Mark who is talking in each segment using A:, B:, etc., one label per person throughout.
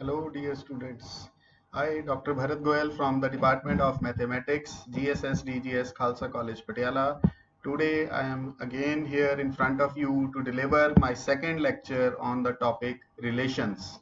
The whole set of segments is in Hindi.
A: Hello, dear students. I, Dr. Bharat Goyal from the Department of Mathematics, GSS DGS Khalsa College, Patiala. Today, I am again here in front of you to deliver my second lecture on the topic relations.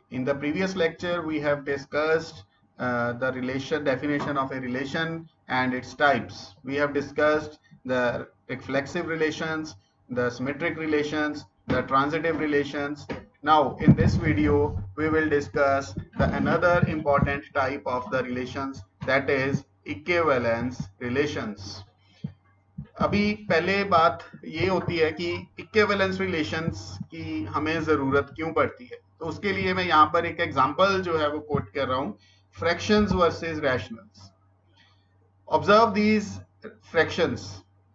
A: In the previous lecture, we have discussed the relation definition of a relation and its types. We have discussed the reflexive relations, the symmetric relations, the transitive relations. Now, in this video, we will discuss another important type of the relations, that is equivalence relations. अभी पहले बात ये होती है कि इक्विवेलेंस रिलेशंस की हमें जरूरत क्यों पड़ती है, तो उसके लिए मैं यहाँ पर एक एग्जांपल जो है वो कोट कर रहा हूँ, fractions versus rationals. Observe these fractions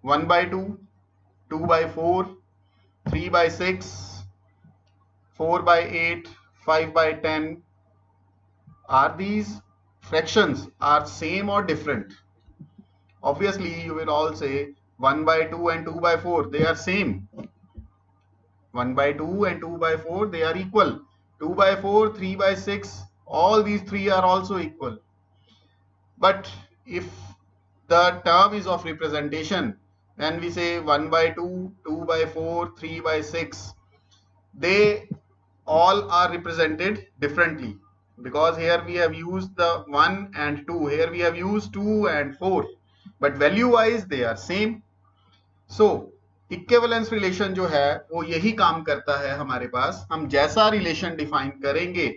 A: 1/2, 2/4, 3/6, 4/8, 5/10. Are these fractions are same or different? Obviously, you will all say 1/2 and 2/4, they are same. 1/2 and 2/4, they are equal. 2/4, 3/6, all these three are also equal. But if the term is of representation, then we say 1/2, 2/4, 3/6, they all are represented differently, because here we have used the 1 and 2, here we have used 2 and 4, but value wise they are same. So equivalence relation जो है वो यही काम करता है हमारे पास. हम जैसा रिलेशन डिफाइन करेंगे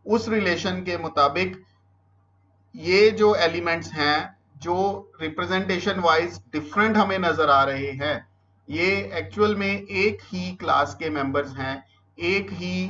A: उस रिलेशन के मुताबिक ये जो एलिमेंट्स हैं जो रिप्रेजेंटेशन वाइज डिफरेंट हमें नजर आ रहे हैं, ये एक्चुअल में एक ही क्लास के मेंबर्स हैं, एक ही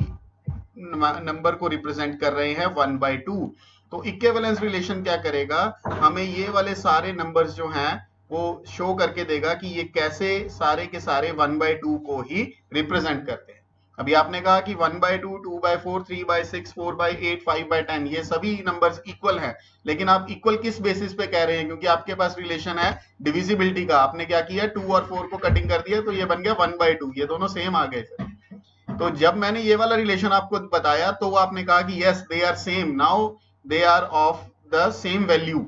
A: नंबर को रिप्रेजेंट कर रहे हैं 1/2. तो इक्विवेलेंस रिलेशन क्या करेगा, हमें ये वाले सारे नंबर्स जो हैं वो शो करके देगा कि ये कैसे सारे के सारे 1/2 को ही रिप्रेजेंट करते हैं. अभी आपने कहा कि 1/2, 2/4, 3/6, 4/8, 5/10, ये सभी नंबर्स इक्वल हैं, लेकिन आप इक्वल किस बेसिस पे कह रहे हैं? क्योंकि आपके पास रिलेशन है डिविजिबिलिटी का. आपने क्या किया, 2 और 4 को कटिंग कर दिया तो ये बन गया 1/2, ये दोनों सेम आ गए. तो जब मैंने ये वाला रिलेशन आपको बताया तो आपने कहा कि yes they are same, now they are of the same value.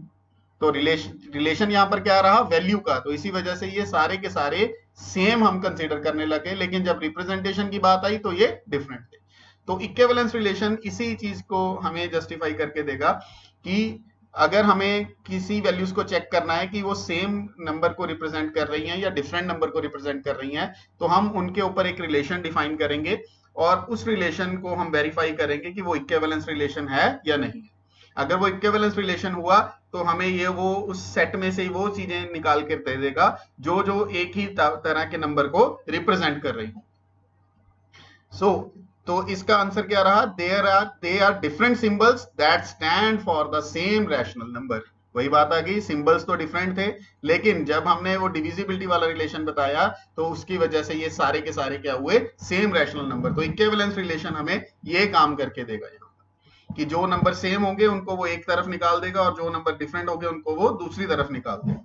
A: तो रिलेशन यहां पर क्या रहा, वैल्यू का. तो इसी वजह से ये सारे के सारे सेम हम कंसीडर करने लगे, लेकिन जब रिप्रेजेंटेशन की बात आई तो ये डिफरेंट थे. तो इक्विवेलेंस रिलेशन इसी चीज को हमें जस्टिफाई करके देगा कि अगर हमें किसी वैल्यूज को चेक करना है कि वो सेम नंबर को रिप्रेजेंट कर रही हैं या डिफरेंट नंबर को रिप्रेजेंट कर रही हैं, तो हम उनके ऊपर एक रिलेशन डिफाइन करेंगे और उस रिलेशन को हम वेरीफाई करेंगे कि वो इक्विवेलेंस रिलेशन है या नहीं. अगर वो इक्विवेलेंस रिलेशन हुआ तो हमें ये वो उस सेट में से वो चीजें निकाल कर दे देगा जो जो एक ही तरह के नंबर को रिप्रेजेंट कर रही हो. सो तो इसका आंसर क्या रहा, they are different symbols that stand for the same rational number. वही बात आ गई, सिंबल्स तो डिफरेंट थे, लेकिन जब हमने वो डिविजिबिलिटी वाला रिलेशन बताया तो उसकी वजह से ये सारे के सारे क्या हुए, सेम रैशनल नंबर. तो इक्विवेलेंस रिलेशन हमें ये काम करके देगा यहाँ कि जो नंबर सेम होंगे उनको वो एक तरफ निकाल देगा और जो नंबर डिफरेंट होंगे उनको वो दूसरी तरफ निकाल देगा.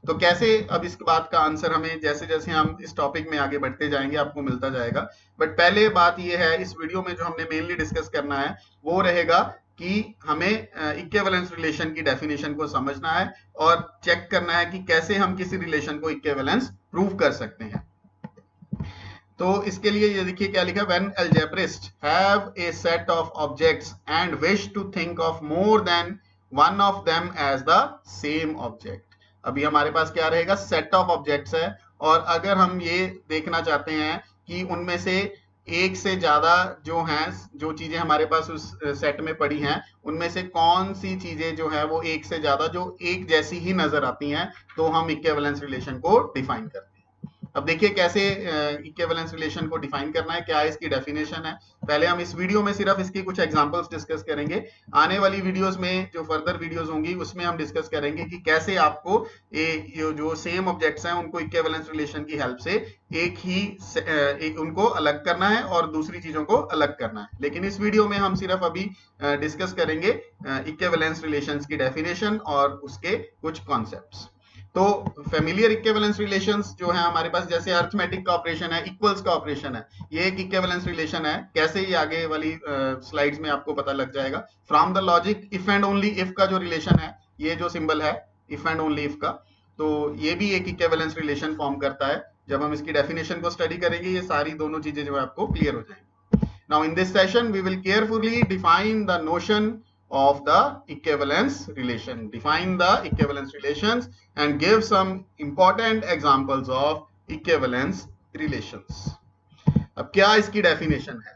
A: तो कैसे, अब इस बात का आंसर हमें जैसे जैसे हम इस टॉपिक में आगे बढ़ते जाएंगे आपको मिलता जाएगा. बट पहले बात ये है, इस वीडियो में जो हमने मेनली डिस्कस करना है वो रहेगा कि हमें इक्विवेलेंस रिलेशन की डेफिनेशन को समझना है और चेक करना है कि कैसे हम किसी रिलेशन को इक्विवेलेंस प्रूव कर सकते हैं. तो इसके लिए ये देखिए क्या लिखा, when algebraist have a set of objects and wish to think of more than one of them as the same object. अभी हमारे पास क्या रहेगा, सेट ऑफ ऑब्जेक्ट्स है, और अगर हम ये देखना चाहते हैं कि उनमें से एक से ज्यादा जो हैं, जो चीजें हमारे पास उस सेट में पड़ी हैं, उनमें से कौन सी चीजें जो है वो एक से ज्यादा जो एक जैसी ही नजर आती हैं, तो हम इक्विवेलेंस रिलेशन को डिफाइन करते हैं. अब देखिए कैसे इक्विवेलेंस रिलेशन को डिफाइन करना है, क्या इसकी डेफिनेशन है. पहले हम इस वीडियो में सिर्फ इसकी कुछ एग्जांपल्स डिस्कस करेंगे. आने वाली वीडियोस में जो फर्दर वीडियोस होंगी उसमें हम डिस्कस करेंगे कि कैसे आपको ये जो सेम ऑब्जेक्ट्स हैं उनको इक्विवेलेंस रिलेशन की हेल्प से एक उनको अलग करना है और दूसरी चीजों को अलग करना है. लेकिन इस वीडियो में हम सिर्फ अभी डिस्कस करेंगे इक्विवेलेंस रिलेशंस की डेफिनेशन और उसके कुछ कॉन्सेप्ट्स. तो फेमिलियर इक्विवेलेंस रिलेशंस जो है हमारे पास, जैसे अर्थमेटिक का ऑपरेशन है, इक्वल्स का ऑपरेशन है, ये एक इक्विवेलेंस रिलेशन है। कैसे, ये आगे वाली स्लाइड्स में आपको पता लग जाएगा। From the logic if and only if का जो रिलेशन है, ये जो सिंबल है इफ एंड ओनली इफ का, तो ये भी एक इक्विवेलेंस रिलेशन फॉर्म करता है। जब हम इसकी डेफिनेशन को स्टडी करेंगे, ये सारी दोनों चीजें जो है आपको क्लियर हो जाएंगी। Now in this session we will carefully define the notion of the equivalence relation, define the equivalence relations and give some important examples of equivalence relations. अब क्या इसकी definition है?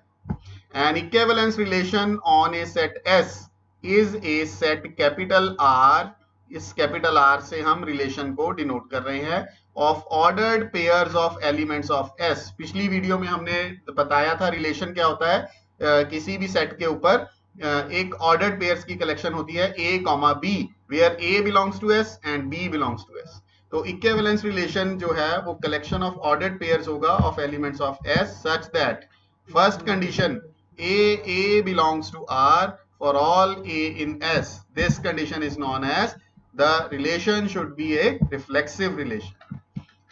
A: An equivalence relation on a set S is a set capital R, इस कैपिटल R से हम रिलेशन को डिनोट कर रहे हैं, of ordered pairs of elements of S। पिछली वीडियो में हमने बताया था रिलेशन क्या होता है। किसी भी सेट के ऊपर एक ऑर्डर्ड पेयर्स की कलेक्शन होती है A, B, where A belongs to S and B belongs to S। तो इक्विवेलेंस रिलेशन जो है वो कलेक्शन ऑफ ऑर्डर्ड पेयर्स होगा of elements of S such that first condition A belongs to R for all A in S. This condition is known as the relation should be a reflexive relation.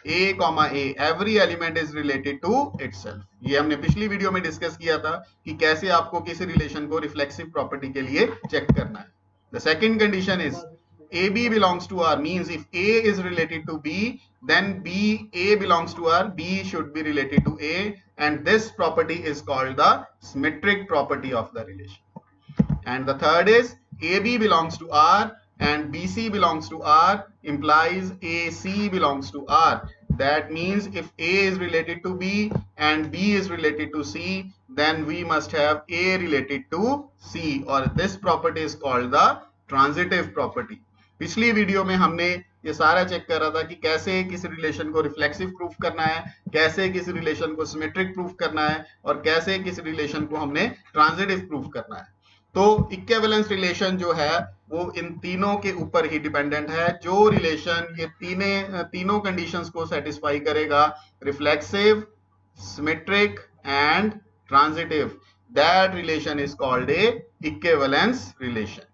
A: A, A, every element is related to itself. ये हमने पिछली वीडियो में डिस्कस किया था कि कैसे आपको किसी रिलेशन को रिफ्लेक्सिव प्रॉपर्टी के लिए चेक करना है. The second condition is AB belongs to R, means if A is related to B, then A belongs to R, B should be related to A, and this property is called the symmetric property of the relation. And the third is AB belongs to R and BC belongs to R implies AC belongs to R. That means if A is related to B and B is related to C, then we must have A related to C, or this property is called the transitive property. पिछली वीडियो में हमने ये सारा चेक कर रहा था कि कैसे किसी रिलेशन को रिफ्लेक्सिव प्रूफ करना है, कैसे किसी रिलेशन को सिमेट्रिक प्रूफ करना है, और कैसे किसी रिलेशन को हमने ट्रांजिटिव प्रूफ करना है. तो इक्विवेलेंस रिलेशन जो है वो इन तीनों के ऊपर ही डिपेंडेंट है. जो रिलेशन ये तीनों कंडीशंस को सेटिस्फाई करेगा, reflexive, symmetric and transitive, that relation is called a equivalence relation.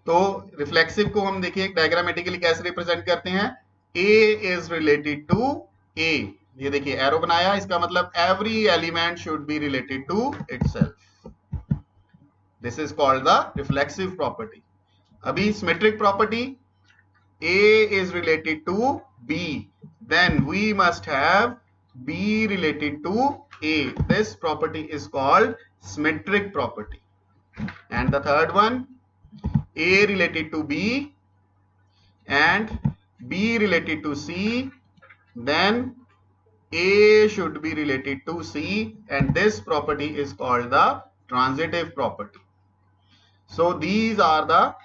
A: तो रिफ्लेक्सिव को हम देखिए डायग्रामेटिकली कैसे रिप्रेजेंट करते हैं. A is related to A, ये देखिए एरो बनाया, इसका मतलब every element should be related to itself. This is called the reflexive property. अभी symmetric property, A is related to B, then we must have B related to A. This property is called symmetric property. And the third one, A related to B and B related to C, then A should be related to C, and this property is called the transitive property. So these are the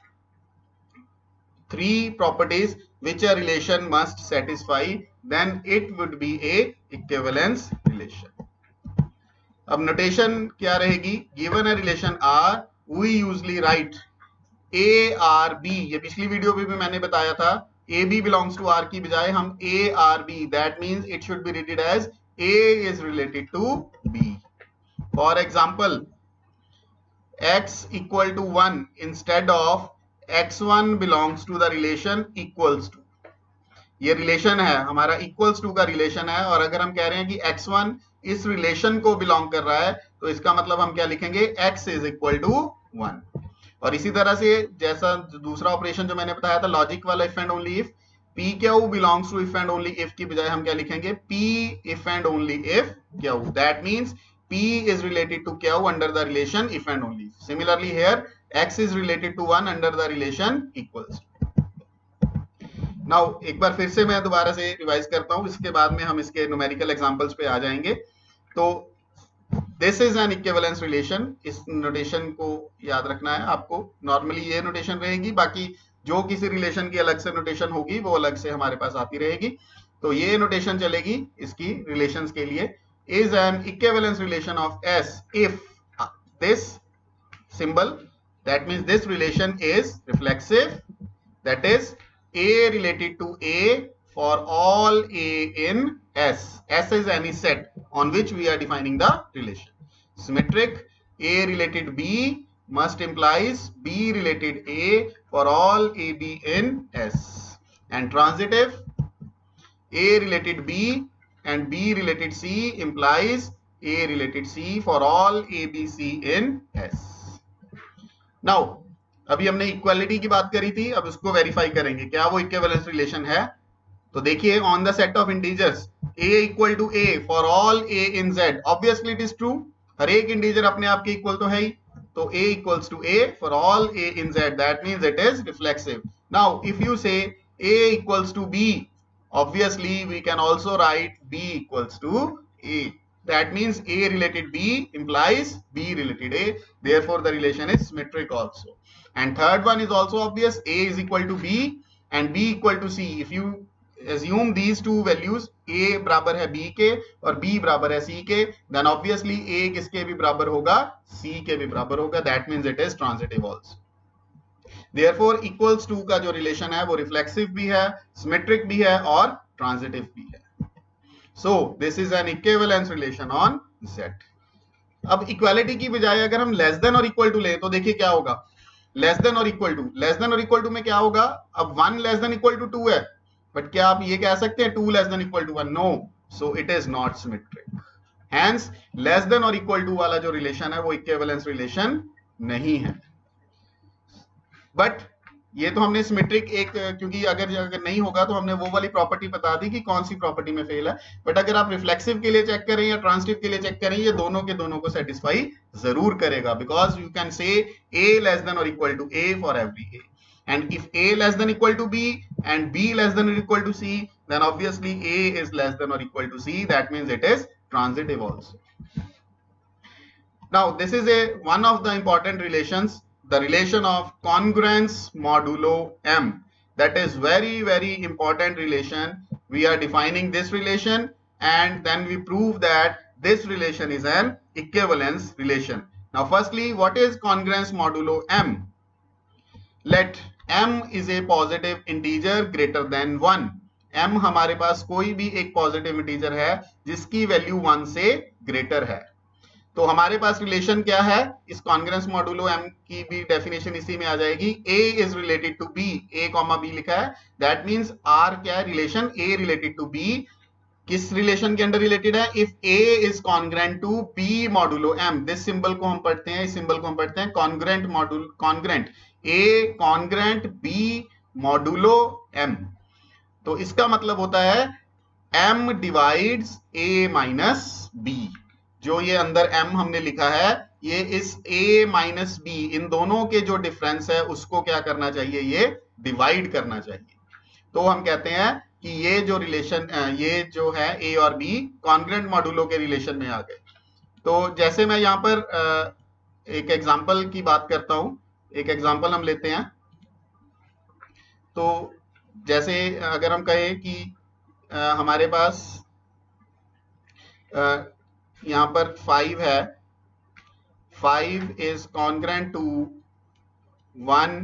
A: three properties which a relation must satisfy, then it would be a equivalence relation. अब notation क्या रहेगी? Given a relation R, we usually write A R B. ये पिछली वीडियो में भी मैंने बताया था, AB belongs to R की बजाय हम A R B. That means it should be written as A is related to B. For example, x equal to 1 instead of x1 belongs to the relation equals to. ये रिलेशन है हमारा equals to का रिलेशन है, और अगर हम कह रहे हैं कि x1 इस रिलेशन को बिलोंग कर रहा है, तो इसका मतलब हम क्या लिखेंगे, x is equal to 1. और इसी तरह से जैसा दूसरा ऑपरेशन जो मैंने बताया था लॉजिक वाला if and only if, p q belongs to if and only if की बजाय हम क्या लिखेंगे, p if and only if q. That means P is related to Q under the relation if and only. Similarly here, X is related to 1 under the relation equals. Now एक बार फिर से मैं दोबारा से रिवाइज करता हूँ, इसके बाद में हम इसके न्यूमेरिकल एग्जांपल्स पे आ जाएंगे. तो this is an equivalence relation. इस नोटेशन को याद रखना है आपको. नॉर्मली ये नोटेशन रहेगी, बाकी जो किसी रिलेशन की अलग से नोटेशन होगी वो अलग से हमारे पास आती रहेगी. तो ये नोटेशन चलेगी इसकी रिलेशंस के लिए. Is an equivalence relation of S if this symbol, that means this relation is reflexive, that is A related to A for all A in S. S is any set on which we are defining the relation. Symmetric, A related B must implies B related A for all AB in S. and transitive A related B and B related C implies A related C for all A, B, C in S. Now, अभी हमने इक्वालिटी की बात करी थी, अब उसको वेरीफाई करेंगे क्या वो इक्विवेलेंस रिलेशन है. तो देखिए, on the set of integers a equal to a for all a in z, obviously it is true. हर एक इंटीजर अपने आप के इक्वल तो है ही. तो a equals to a for all a in z, that means it is reflexive. Now if you say a equals to b, obviously we can also write b equals to a. That means a related b implies b related a, therefore the relation is symmetric also. And third one is also obvious, a is equal to b and b equal to c. If you assume these two values, a बराबर है b के और b बराबर है c के, then obviously a किसके भी बराबर होगा, c के भी बराबर होगा. That means it is transitive also. Therefore equals to का जो रिलेशन है वो रिफ्लेक्सिव भी है, सिमेट्रिक भी है और ट्रांजिटिव भी है. So this is an equivalence relation on Z. अब इक्वालिटी की बजाय अगर हम लेस देन और इक्वल टू लें तो देखिए क्या होगा. लेस देन और इक्वल टू में क्या होगा, अब 1 लेस देन इक्वल टू 2 है, बट क्या आप ये कह सकते हैं 2 less than equal to 1? No. So it is not symmetric. Hence less than और इक्वल टू वाला जो रिलेशन है वो इक्विवेलेंस रिलेशन नहीं है. बट ये तो हमने सिमेट्रिक एक, क्योंकि अगर नहीं होगा तो हमने वो वाली प्रॉपर्टी बता दी कि कौन सी प्रॉपर्टी में फेल है. बट अगर आप रिफ्लेक्सिव के लिए चेक करें या ट्रांजिटिव के लिए चेक करें, ये दोनों के दोनों को सेटिस्फाई जरूर करेगा, because you can say a less than और equal to a for every a, and if a less than equal to b and b less than or equal to c, then obviously a is less than or equal to c. That means it is transitive also. Now this is one of the important relations, the relation of congruence modulo m. That is very important relation. We are defining this relation and then we prove that this relation is an equivalence relation. Now firstly, what is congruence modulo m? Let m is a positive integer greater than 1. m हमारे पास कोई भी एक पॉजिटिव इंटीजर है जिसकी वैल्यू 1 से ग्रेटर है. तो हमारे पास रिलेशन क्या है, इस कॉन्ग्रेंस मॉडुलो m की भी डेफिनेशन इसी में आ जाएगी. a is related to b, a comma b लिखा है, दैट मींस r क्या है, relation a related to b. किस रिलेशन के अंडर रिलेटेड है, if a is congruent to b modulo m. This symbol को हम पढ़ते हैं, इस सिंबल को हम पढ़ते हैं congruent मॉडुल, congruent a congruent b modulo m. तो इसका मतलब होता है m divides a minus b. जो ये अंदर m हमने लिखा है, ये इस a माइनस b, इन दोनों के जो डिफरेंस है उसको क्या करना चाहिए, ये डिवाइड करना चाहिए. तो हम कहते हैं कि ये जो रिलेशन, ये जो है a और b कॉन्ग्रेंट मॉडुलो के रिलेशन में आ गए. तो जैसे मैं यहाँ पर एक एग्जांपल की बात करता हूं, एक एग्जांपल हम लेते हैं. तो जैसे अगर हम कहें कि हमारे पास यहाँ पर 5 है, 5 इज कॉन्ग्रेंट टू 1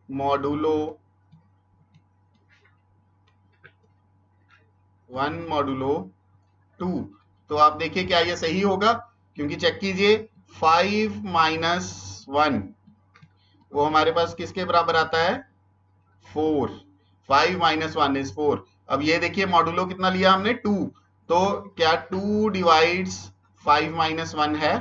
A: मॉडुलो 2. तो आप देखिए क्या ये सही होगा, क्योंकि चेक कीजिए 5 माइनस 1 वो हमारे पास किसके बराबर आता है, 4. 5 माइनस 1 इज 4. अब ये देखिए मॉडुलो कितना लिया हमने, 2. तो क्या 2 डिवाइड्स 5 माइनस 1 है,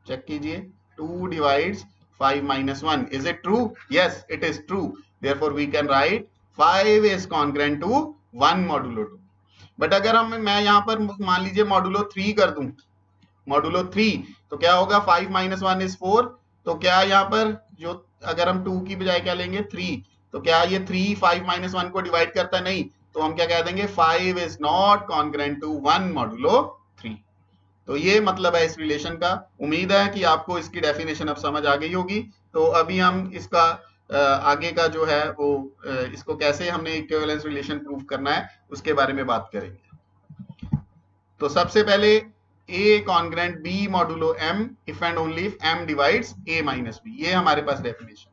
A: चेक कीजिए, 2 divides 5 minus 1. Is it true? Yes, it is true. Therefore we can write 5 is congruent to 1 modulo 2. But अगर मैं यहाँ पर मान लीजिए मॉडुलो 3 कर दूं, मॉडुलो 3, तो क्या होगा, 5 माइनस 1 इज 4. तो क्या यहाँ पर जो अगर हम 2 की बजाय क्या लेंगे, 3, तो क्या ये 3 5 माइनस 1 को डिवाइड करता है? नहीं. तो हम क्या कह देंगे, 5 is not congruent to 1 modulo 3. तो ये मतलब है इस रिलेशन का. उम्मीद है कि आपको इसकी डेफिनेशन अब समझ आ गई होगी. तो अभी हम इसका आगे का जो है वो इसको कैसे हमने इक्विवेलेंस रिलेशन प्रूव करना है उसके बारे में बात करेंगे. तो सबसे पहले a congruent b modulo m if and only if m divides a minus b, ये हमारे पास डेफिनेशन.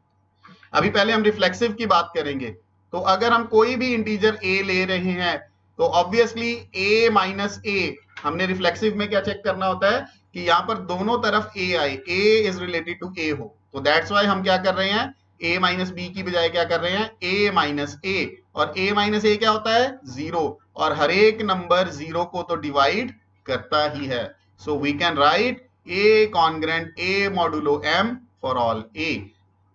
A: अभी पहले हम रिफ्लेक्सिव की बात करेंगे. तो अगर हम कोई भी इंटीजर a ले रहे हैं तो ऑब्वियसली a माइनस a, हमने रिफ्लेक्सिव में क्या चेक करना होता है कि यहाँ पर दोनों तरफ a आए, a is related to a हो. तो दैट्स वाई हम क्या कर रहे हैं, a माइनस बी की बजाय क्या कर रहे हैं a माइनस a, और a माइनस a क्या होता है 0, और हर एक नंबर 0 को तो डिवाइड करता ही है. So we can write a congruent a modulo m for all a.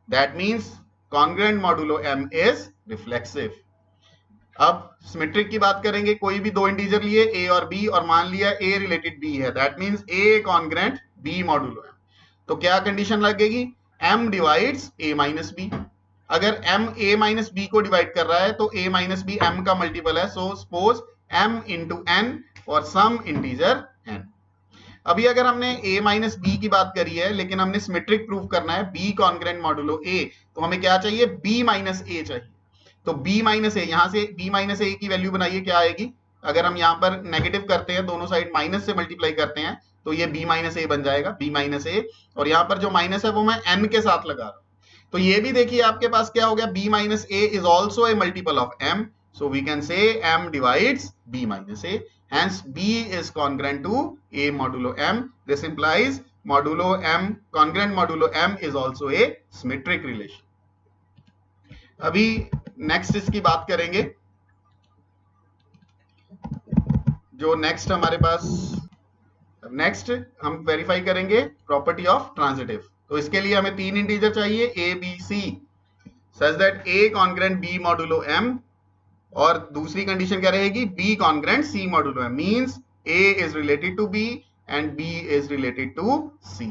A: That means congruent modulo m is reflexive. अब सिमेट्रिक की बात करेंगे. कोई भी दो इंटीजर लिए a और b और मान लिया a रिलेटेड b है, that means a congruent b modulo m. तो क्या कंडीशन लगेगी m divides a minus b. अगर m a माइनस b को डिवाइड कर रहा है तो a माइनस b m का मल्टीपल है. So suppose m into n for some integer n. अभी अगर हमने a माइनस बी की बात करी है लेकिन हमने सिमेट्रिक प्रूफ करना है b कॉन्ग्रेंट मॉडुलो a, तो हमें क्या चाहिए b माइनस a चाहिए. तो b माइनस ए, यहां से b माइनस ए की वैल्यू बनाइए क्या आएगी. अगर हम यहां पर नेगेटिव करते हैं, दोनों साइड माइनस से मल्टीप्लाई करते हैं, तो ये b माइनस ए बन जाएगा, b माइनस ए. और यहां पर जो माइनस है वो मैं n के साथ लगा रहा हूं. तो ये भी देखिए आपके पास क्या हो गया, b minus A is also a multiple of m. So we can say m divides b minus a. Hence b is congruent to a modulo m. This implies modulo m, congruent modulo m is also a symmetric relation. अभी नेक्स्ट इसकी बात करेंगे. जो नेक्स्ट हमारे पास, नेक्स्ट हम वेरीफाई करेंगे प्रॉपर्टी ऑफ ट्रांजिटिव. तो इसके लिए हमें तीन इंटीजर चाहिए a b c such that a congruent b modulo m, और दूसरी कंडीशन क्या रहेगी b congruent c modulo m. Means a is related to b and b is related to c.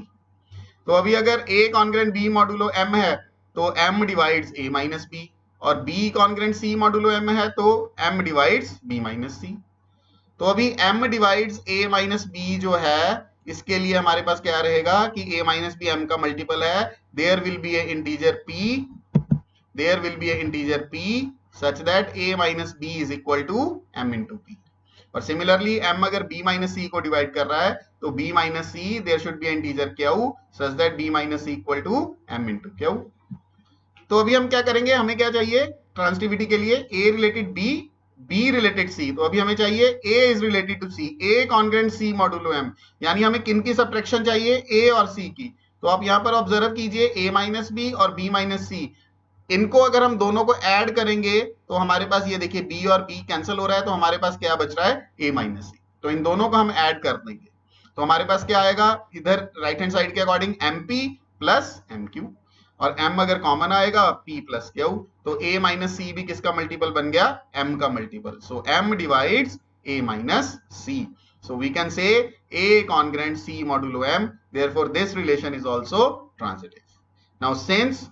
A: तो अभी अगर a congruent b modulo m है तो m divides a minus b, और b congruent c modulo m है तो m divides b minus c. तो अभी m divides a minus b जो है, इसके लिए हमारे पास क्या रहेगा कि a माइनस b m का मल्टीपल है. There will be a integer p, there will be a integer p such that a minus b is equal to m into p. और सिमिलरली m अगर b माइनस c को डिवाइड कर रहा है तो b minus c there should be integer q such that b minus c equal to m into q. तो अभी हम क्या करेंगे, हमें क्या चाहिए ट्रांजिटिविटी के लिए a related b, b related c. तो अभी हमें चाहिए a is related to c, a congruent c modulo m. यानी हमें किन की सब्ट्रैक्शन चाहिए, a और c की. तो आप यहाँ पर ऑब्जर्व कीजिए a माइनस b और b माइनस c, इनको अगर हम दोनों को ऐड करेंगे तो हमारे पास ये देखिए b और b कैंसिल हो रहा है, तो हमारे पास क्या बच रहा है a माइनस c. तो इन दोनों को हम ऐड कर देंगे तो हमारे पास क्या आएगा, इधर राइट हैंड साइड के अकॉर्डिंग mp प्लस mq, और m अगर कॉमन आएगा p प्लस q. तो a माइनस c भी किसका मल्टीपल बन गया, m का multiple. So m divides a minus c. So we can say a congruent c modulo m. Therefore this relation is also transitive. Now since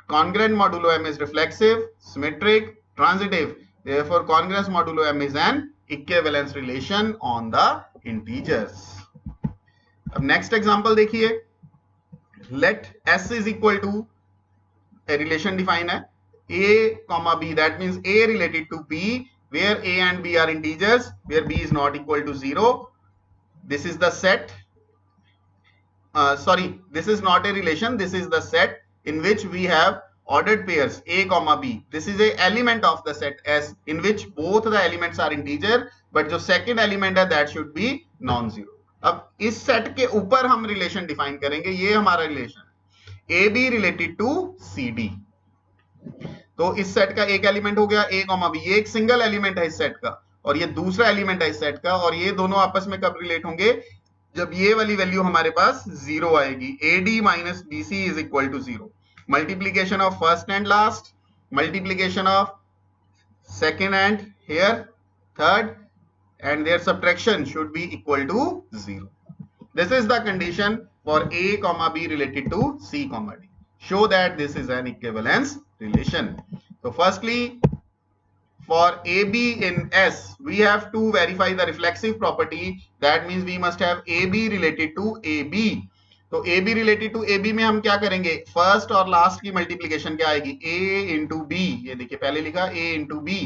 A: congruent modulo m is reflexive, symmetric, transitive, therefore congruence modulo m is an equivalence relation on the integers. अब next example देखिए. Let s is equal to, a relation define है a comma b, that means a related to b where a and b are integers, where b is not equal to 0. This is the set, this is not a relation, this is the set in which we have ordered pairs a comma b. This is a element of the set S in which both the elements are integer, but जो second element है that should be non-zero. अब इस सेट के ऊपर हम रिलेशन डिफाइन करेंगे. ये हमारा रिलेशन है A B related to C D. तो इस सेट का एक एलिमेंट हो गया a कॉमा b, ये एक सिंगल एलिमेंट है इस सेट का, और ये दूसरा एलिमेंट है इस सेट का, और ये दोनों आपस में कब रिलेट होंगे, जब ये वाली वैल्यू हमारे पास जीरो आएगी. AD minus BC is equal to zero. Multiplication of first and last, multiplication of second and here third, and their subtraction should be equal to 0. This is the condition for a comma b related to c comma d. Show that this is an equivalence relation. So firstly, for AB in S, we have to verify the reflexive property. That means we must have AB related to AB. तो AB related to AB में हम क्या करेंगे, फर्स्ट और लास्ट की मल्टीप्लीकेशन क्या आएगी, A इंटू B. ये देखिए पहले लिखा A इंटू B.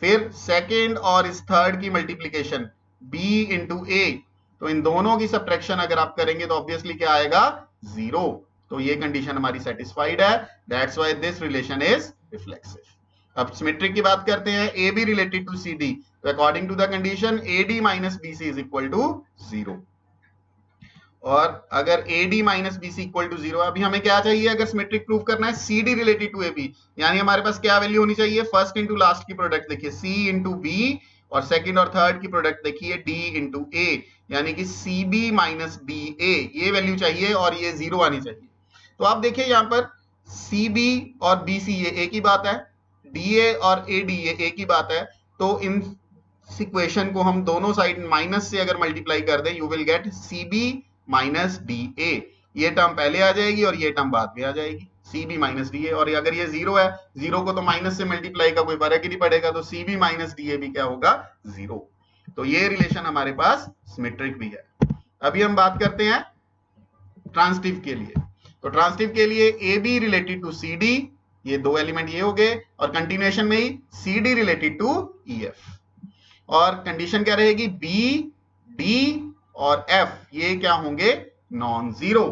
A: फिर सेकेंड और इस थर्ड की मल्टीप्लीकेशन b इंटू ए. तो इन दोनों की सब्ट्रैक्शन अगर आप करेंगे तो ऑब्वियसली क्या आएगा, जीरो. तो ये कंडीशन हमारी सेटिस्फाइड है. That's why this relation is reflexive. अब सिमेट्रिक की बात करते हैं, A B related to C D. तो according to the condition A D minus B C is equal to zero. और अगर AD minus BC equal to 0, अभी हमें क्या चाहिए अगर सिमेट्रिक प्रूफ करना है, CD रिलेटेड टू AB, यानी हमारे पास क्या वैल्यू होनी चाहिए, फर्स्ट इंटू लास्ट की प्रोडक्ट देखिए C इंटू B, और सेकंड और थर्ड की प्रोडक्ट देखिए D इंटू A, यानी कि CB माइनस DA, ये वैल्यू चाहिए और ये 0 आनी चाहिए। तो आप देखिए यहाँ पर CB और BC ये एक ही बात है, DA और AD ये एक ही बात है, तो इन इक्वेशन को हम दोनों साइड माइनस से अगर मल्टीप्लाई कर दें, you will get CB minus DA, ये टर्म पहले आ जाएगी और ये टर्म बाद में आ जाएगी, CB माइनस DA, और अगर ये 0 है, 0 को तो माइनस से मल्टीप्लाई का कोई फर्क ही नहीं पड़ेगा, तो CB माइनस DA भी क्या होगा, 0। तो ये रिलेशन हमारे पास सिमेट्रिक भी है। अभी हम बात करते हैं ट्रांसिटिव के लिए। तो ट्रांसिटिव के लिए AB रिलेटेड टू CD, ये दो एलिमेंट ये हो गए, और कंटिन्यूएशन में ही CD रिलेटेड टू EF, और कंडीशन क्या रहेगी, B, D और F ये क्या होंगे, नॉन जीरो,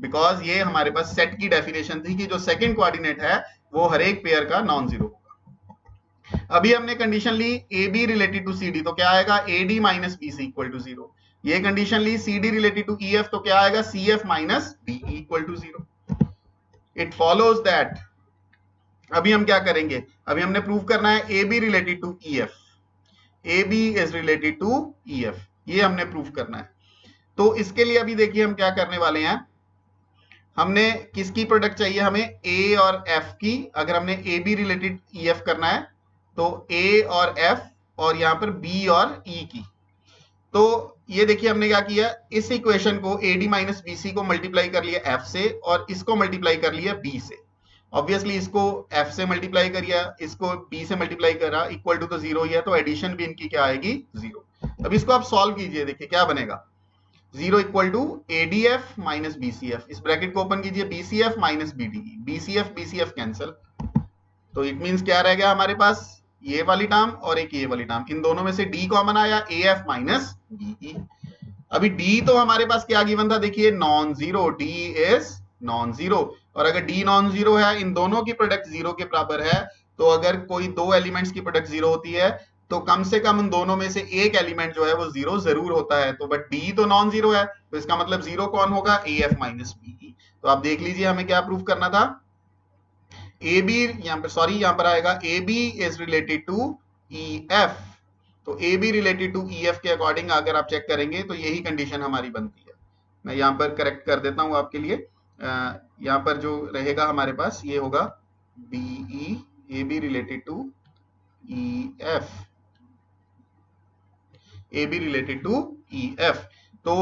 A: बिकॉज ये हमारे पास सेट की डेफिनेशन थी कि जो सेकंड कोऑर्डिनेट है वो हर एक पेयर का नॉन जीरो होगा। अभी हमने कंडीशन ली AB रिलेटेड टू CD, तो क्या आएगा, AD minus BC equal to 0। ये कंडीशन ली CD रिलेटेड टू EF, तो क्या आएगा, CF minus DE equal to 0। It follows that, अभी हम क्या करेंगे, अभी हमने प्रूव करना है AB related to EF, AB is related to EF, ये हमने प्रूफ करना है। तो इसके लिए अभी देखिए हम क्या करने वाले हैं, हमने किसकी प्रोडक्ट चाहिए, हमें A और F की। अगर हमने AB रिलेटेड EF करना है तो A और F, और यहां पर B और E की। तो ये देखिए हमने क्या किया, इस इक्वेशन को AD माइनस BC को मल्टीप्लाई कर लिया F से, और इसको मल्टीप्लाई कर लिया B से। ऑब्वियसली इसको F से मल्टीप्लाई करिए, इसको B से मल्टीप्लाई करा, इक्वल टू तो 0 ही है, तो एडिशन भी इनकी क्या आएगी, 0। अब इसको आप सॉल्व कीजिए, देखिए क्या बनेगा, 0 equal to ADF minus BCF, इस ब्रैकेट को ओपन कीजिए, BCF minus BDE, BCF cancel, तो इट मींस क्या रह गया हमारे पास, ये वाली टर्म और एक ये वाली टर्म, इन दोनों में से D कॉमन आया, AF माइनस BE। अभी D तो हमारे पास क्या गिवन था, देखिए non zero, D is non zero, और अगर D नॉन जीरो है, इन दोनों की प्रोडक्ट 0 के बराबर है, तो अगर कोई दो एलिमेंट्स की प्रोडक्ट 0 होती है तो कम से कम उन दोनों में से एक एलिमेंट जो है वो 0 जरूर होता है। तो बट D तो नॉन जीरो है, तो इसका मतलब 0 कौन होगा, AF माइनस BE। तो आप देख लीजिए हमें क्या प्रूफ करना था, AB यहाँ पर, सॉरी यहाँ पर आएगा AB is related to EF, तो AB रिलेटेड टू EF के अकॉर्डिंग अगर आप चेक करेंगे तो यही कंडीशन हमारी बनती है। मैं यहाँ पर करेक्ट कर देता हूँ आपके लिए, यहाँ पर जो रहेगा हमारे पास ये होगा BE, AB related to EF, AB related to EF। तो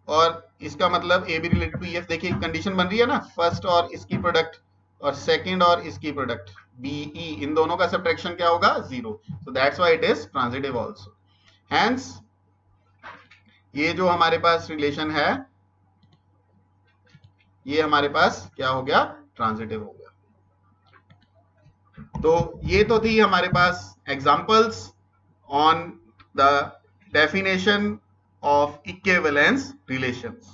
A: और इसका मतलब AB रिलेटेड टू EF, देखिए कंडीशन बन रही है ना, फर्स्ट और इसकी प्रोडक्ट और सेकंड और इसकी प्रोडक्ट BE, इन दोनों का सब्ट्रैक्शन क्या होगा, 0। So that's why it is transitive also. Hence ये जो हमारे पास रिलेशन है, ये हमारे पास क्या हो गया, ट्रांजिटिव हो गया। तो ये तो थी हमारे पास examples on the definition of equivalence relations.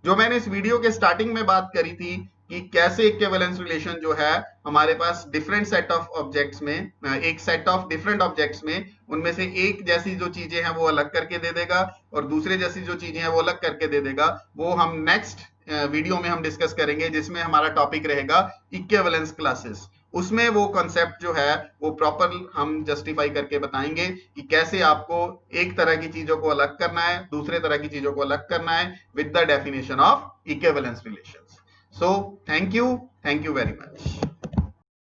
A: जो मैंने इस वीडियो के स्टार्टिंग में बात करी थी कि कैसे इक्विवेलेंस रिलेशन जो है हमारे पास डिफरेंट सेट ऑफ ऑब्जेक्ट्स में, एक सेट ऑफ डिफरेंट ऑब्जेक्ट्स में, उनमें से एक जैसी जो चीजें हैं वो अलग करके दे देगा और दूसरे जैसी जो चीजें हैं वो अलग करके दे देगा, वो हम नेक्स्ट वीडियो में हम डिस्कस करेंगे, जिसमें हमारा टॉपिक रहेगा इक्विवेलेंस क्लासेस। उसमें वो कॉन्सेप्ट जो है वो प्रॉपर हम जस्टिफाई करके बताएंगे कि कैसे आपको एक तरह की चीजों को अलग करना है, दूसरे तरह की चीजों को अलग करना है with the definition of equivalence relations. So thank you very much.